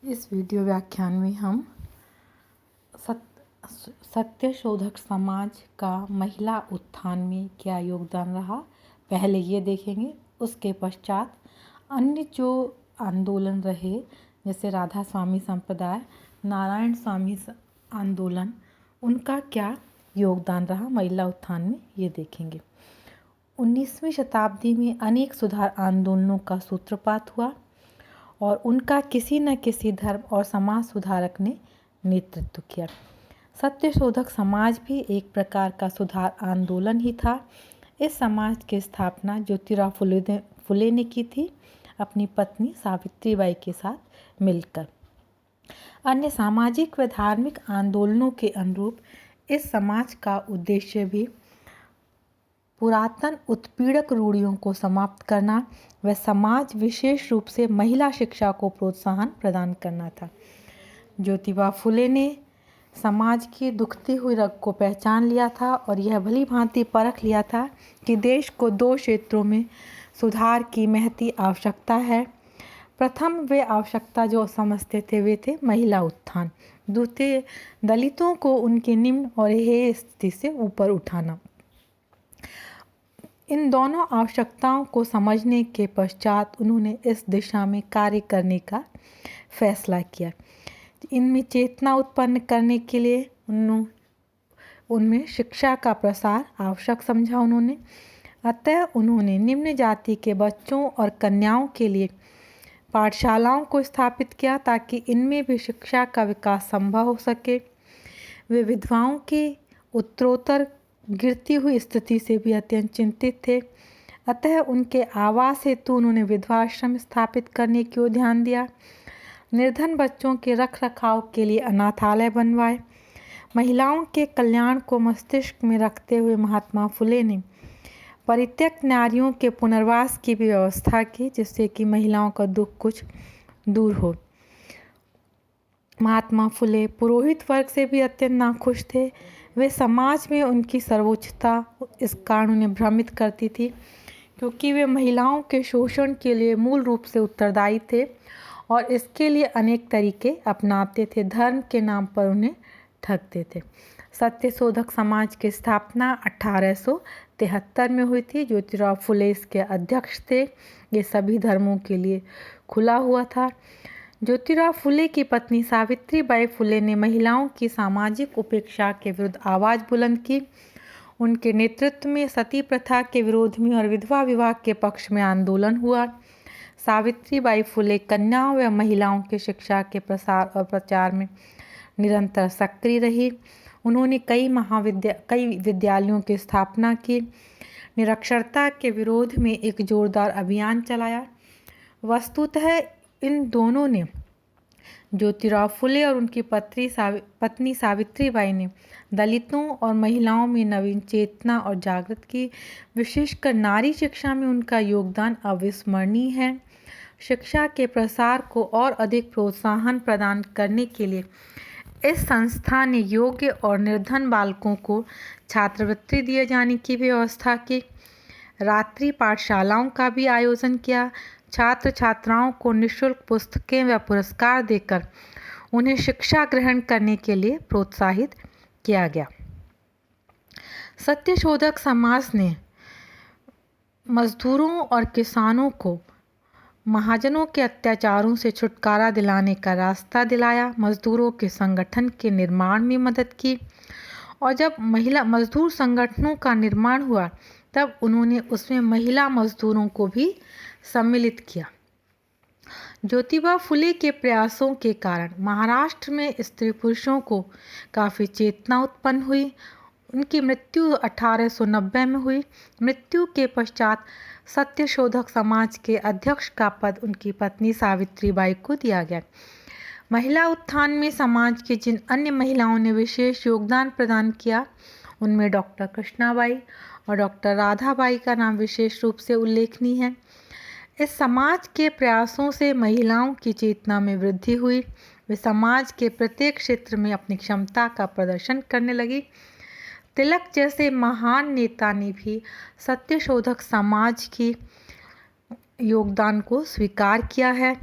इस वीडियो व्याख्यान में हम सत्यशोधक समाज का महिला उत्थान में क्या योगदान रहा पहले ये देखेंगे। उसके पश्चात अन्य जो आंदोलन रहे जैसे राधा स्वामी संप्रदाय, नारायण स्वामी आंदोलन, उनका क्या योगदान रहा महिला उत्थान में ये देखेंगे। 19वीं शताब्दी में अनेक सुधार आंदोलनों का सूत्रपात हुआ और उनका किसी न किसी धर्म और समाज सुधारक ने नेतृत्व किया। सत्यशोधक समाज भी एक प्रकार का सुधार आंदोलन ही था। इस समाज की स्थापना ज्योतिराव फुले ने की थी अपनी पत्नी सावित्रीबाई के साथ मिलकर। अन्य सामाजिक व धार्मिक आंदोलनों के अनुरूप इस समाज का उद्देश्य भी पुरातन उत्पीड़क रूढ़ियों को समाप्त करना व समाज विशेष रूप से महिला शिक्षा को प्रोत्साहन प्रदान करना था। ज्योतिबा फुले ने समाज की दुखती हुई रग को पहचान लिया था और यह भली भांति परख लिया था कि देश को दो क्षेत्रों में सुधार की महती आवश्यकता है। प्रथम वे आवश्यकता जो समझते थे वे थे महिला उत्थान, द्वितीय दलितों को उनके निम्न और हेय स्थिति से ऊपर उठाना। इन दोनों आवश्यकताओं को समझने के पश्चात उन्होंने इस दिशा में कार्य करने का फैसला किया। इनमें चेतना उत्पन्न करने के लिए उनमें शिक्षा का प्रसार आवश्यक समझा उन्होंने। अतः उन्होंने निम्न जाति के बच्चों और कन्याओं के लिए पाठशालाओं को स्थापित किया ताकि इनमें भी शिक्षा का विकास संभव हो सके। वे विधवाओं की उत्तरोत्तर गिरती हुई स्थिति से भी अत्यंत चिंतित थे। अतः उनके आवास हेतु उन्होंने विधवा आश्रम स्थापित करने की ओर ध्यान दिया। निर्धन बच्चों के रख रखाव के लिए अनाथालय बनवाए। महिलाओं के कल्याण को मस्तिष्क में रखते हुए महात्मा फुले ने परित्यक्त नारियों के पुनर्वास की भी व्यवस्था की, जिससे कि महिलाओं का दुख कुछ दूर हो। महात्मा फुले पुरोहित वर्ग से भी अत्यंत नाखुश थे। वे समाज में उनकी सर्वोच्चता इस कारण उन्हें भ्रमित करती थी, क्योंकि वे महिलाओं के शोषण के लिए मूल रूप से उत्तरदायी थे और इसके लिए अनेक तरीके अपनाते थे। धर्म के नाम पर उन्हें ठगते थे। सत्यशोधक समाज की स्थापना 1873 में हुई थी। ज्योतिराव फुले इसके अध्यक्ष थे। ये सभी धर्मों के लिए खुला हुआ था। ज्योतिराव फुले की पत्नी सावित्रीबाई फुले ने महिलाओं की सामाजिक उपेक्षा के विरुद्ध आवाज़ बुलंद की। उनके नेतृत्व में सती प्रथा के विरोध में और विधवा विवाह के पक्ष में आंदोलन हुआ। सावित्रीबाई फुले कन्याओं व महिलाओं की शिक्षा के प्रसार और प्रचार में निरंतर सक्रिय रही। उन्होंने कई विद्यालयों की स्थापना की। निरक्षरता के विरोध में एक जोरदार अभियान चलाया। वस्तुतः इन दोनों ने, ज्योतिराव फुले और उनकी पत्नी सावित्रीबाई ने, दलितों और महिलाओं में नवीन चेतना और जागृत की। विशेषकर नारी शिक्षा में उनका योगदान अविस्मरणीय है। शिक्षा के प्रसार को और अधिक प्रोत्साहन प्रदान करने के लिए इस संस्था ने योग्य और निर्धन बालकों को छात्रवृत्ति दिए जाने की भी व्यवस्था की। रात्रि पाठशालाओं का भी आयोजन किया। छात्र छात्राओं को निःशुल्क पुस्तकें व पुरस्कार देकर उन्हें शिक्षा ग्रहण करने के लिए प्रोत्साहित किया गया। सत्यशोधक समाज ने मजदूरों और किसानों को महाजनों के अत्याचारों से छुटकारा दिलाने का रास्ता दिलाया। मजदूरों के संगठन के निर्माण में मदद की और जब महिला मजदूर संगठनों का निर्माण हुआ तब उन्होंने उसमें महिला मजदूरों को भी सम्मिलित किया। ज्योतिबा फुले के प्रयासों के कारण महाराष्ट्र में स्त्री पुरुषों को काफ़ी चेतना उत्पन्न हुई। उनकी मृत्यु 1890 में हुई। मृत्यु के पश्चात सत्यशोधक समाज के अध्यक्ष का पद उनकी पत्नी सावित्रीबाई को दिया गया। महिला उत्थान में समाज की जिन अन्य महिलाओं ने विशेष योगदान प्रदान किया उनमें डॉक्टर कृष्णाबाई और डॉक्टर राधाबाई का नाम विशेष रूप से उल्लेखनीय है। इस समाज के प्रयासों से महिलाओं की चेतना में वृद्धि हुई। वे समाज के प्रत्येक क्षेत्र में अपनी क्षमता का प्रदर्शन करने लगी। तिलक जैसे महान नेता ने भी सत्यशोधक समाज की योगदान को स्वीकार किया है।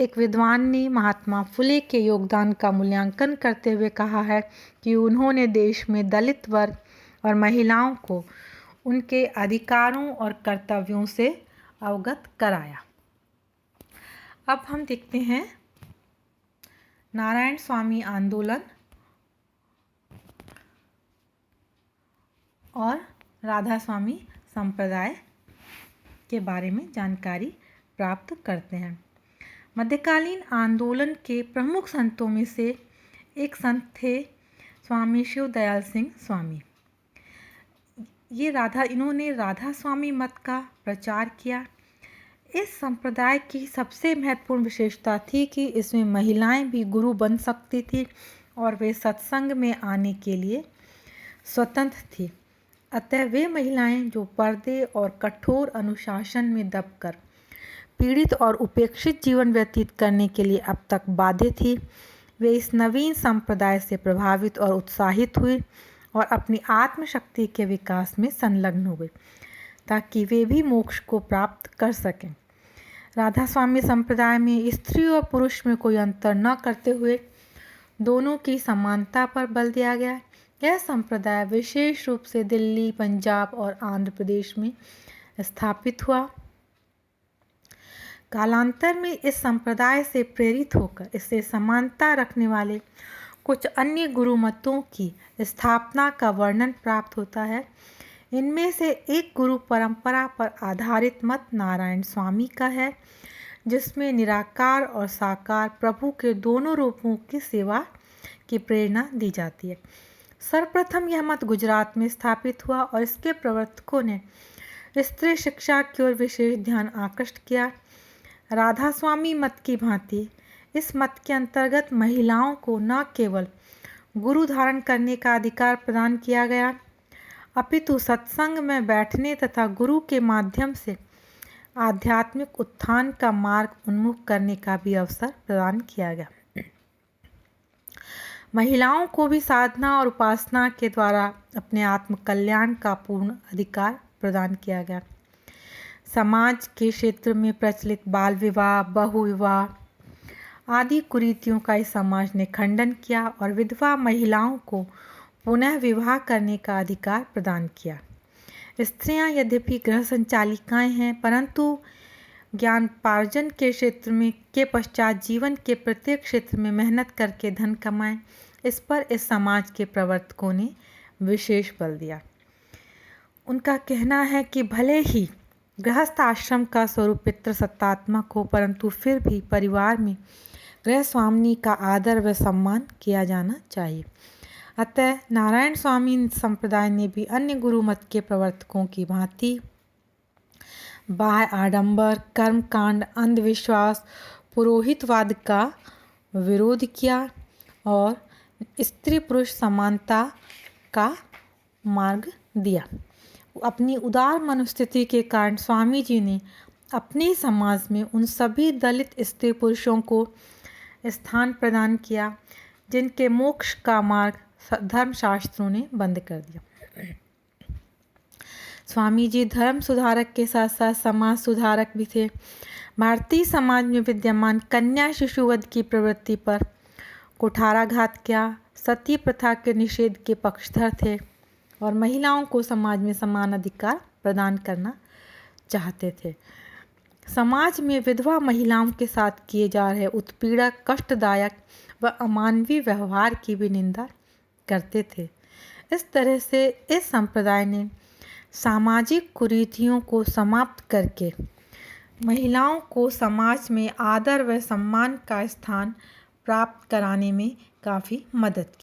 एक विद्वान ने महात्मा फुले के योगदान का मूल्यांकन करते हुए कहा है कि उन्होंने देश में दलित वर्ग और महिलाओं को उनके अधिकारों और कर्तव्यों से अवगत कराया। अब हम देखते हैं नारायण स्वामी आंदोलन और राधा स्वामी संप्रदाय के बारे में जानकारी प्राप्त करते हैं। मध्यकालीन आंदोलन के प्रमुख संतों में से एक संत थे स्वामी शिव दयाल सिंह स्वामी। इन्होंने राधा स्वामी मत का प्रचार किया। इस संप्रदाय की सबसे महत्वपूर्ण विशेषता थी कि इसमें महिलाएं भी गुरु बन सकती थी और वे सत्संग में आने के लिए स्वतंत्र थी। अतः वे महिलाएं जो पर्दे और कठोर अनुशासन में दबकर पीड़ित और उपेक्षित जीवन व्यतीत करने के लिए अब तक बाध्य थी, वे इस नवीन संप्रदाय से प्रभावित और उत्साहित हुई और अपनी आत्मशक्ति के विकास में संलग्न हो गई ताकि वे भी मोक्ष को प्राप्त कर सकें। राधा स्वामी संप्रदाय में स्त्री और पुरुष में कोई अंतर न करते हुए दोनों की समानता पर बल दिया गया। यह संप्रदाय विशेष रूप से दिल्ली, पंजाब और आंध्र प्रदेश में स्थापित हुआ। कालांतर में इस संप्रदाय से प्रेरित होकर इससे समानता रखने वाले कुछ अन्य गुरु मतों की स्थापना का वर्णन प्राप्त होता है। इनमें से एक गुरु परंपरा पर आधारित मत नारायण स्वामी का है, जिसमें निराकार और साकार प्रभु के दोनों रूपों की सेवा की प्रेरणा दी जाती है। सर्वप्रथम यह मत गुजरात में स्थापित हुआ और इसके प्रवर्तकों ने स्त्री शिक्षा की ओर विशेष ध्यान आकृष्ट किया। राधा स्वामी मत की भांति इस मत के अंतर्गत महिलाओं को न केवल गुरु धारण करने का अधिकार प्रदान किया गया, अपितु सत्संग में बैठने तथा गुरु के माध्यम से आध्यात्मिक उत्थान का मार्ग उन्मुख करने का भी अवसर प्रदान किया गया। महिलाओं को भी साधना और उपासना के द्वारा अपने आत्म कल्याण का पूर्ण अधिकार प्रदान किया गया। समाज के क्षेत्र में प्रचलित बाल विवाह, बहु विवाह आदि कुरीतियों का इस समाज ने खंडन किया और विधवा महिलाओं को पुनः विवाह करने का अधिकार प्रदान किया। स्त्रियां यद्यपि गृह संचालिकाएं हैं, परंतु ज्ञानपार्जन के क्षेत्र में के पश्चात जीवन के प्रत्येक क्षेत्र में मेहनत करके धन कमाएं, इस पर इस समाज के प्रवर्तकों ने विशेष बल दिया। उनका कहना है कि भले ही गृहस्थ आश्रम का स्वरूप पितृसत्तात्मक हो, परंतु फिर भी परिवार में गृह स्वामिनी का आदर व सम्मान किया जाना चाहिए। अतः नारायण स्वामी संप्रदाय ने भी अन्य गुरु मत के प्रवर्तकों की भांति बाह्य आडंबर, कर्मकांड, अंधविश्वास, पुरोहितवाद का विरोध किया और स्त्री पुरुष समानता का मार्ग दिया। अपनी उदार मनोस्थिति के कारण स्वामी जी ने अपने समाज में उन सभी दलित स्त्री पुरुषों को स्थान प्रदान किया जिनके मोक्ष का मार्ग धर्मशास्त्रों ने बंद कर दिया। स्वामी जी धर्म सुधारक के साथ साथ समाज सुधारक भी थे। भारतीय समाज में विद्यमान कन्या शिशुवध की प्रवृत्ति पर कुठाराघात किया, सती प्रथा के निषेध के पक्षधर थे और महिलाओं को समाज में समान अधिकार प्रदान करना चाहते थे। समाज में विधवा महिलाओं के साथ किए जा रहे उत्पीड़क, कष्टदायक व अमानवीय व्यवहार की भी निंदा करते थे। इस तरह से इस संप्रदाय ने सामाजिक कुरीतियों को समाप्त करके महिलाओं को समाज में आदर व सम्मान का स्थान प्राप्त कराने में काफ़ी मदद की।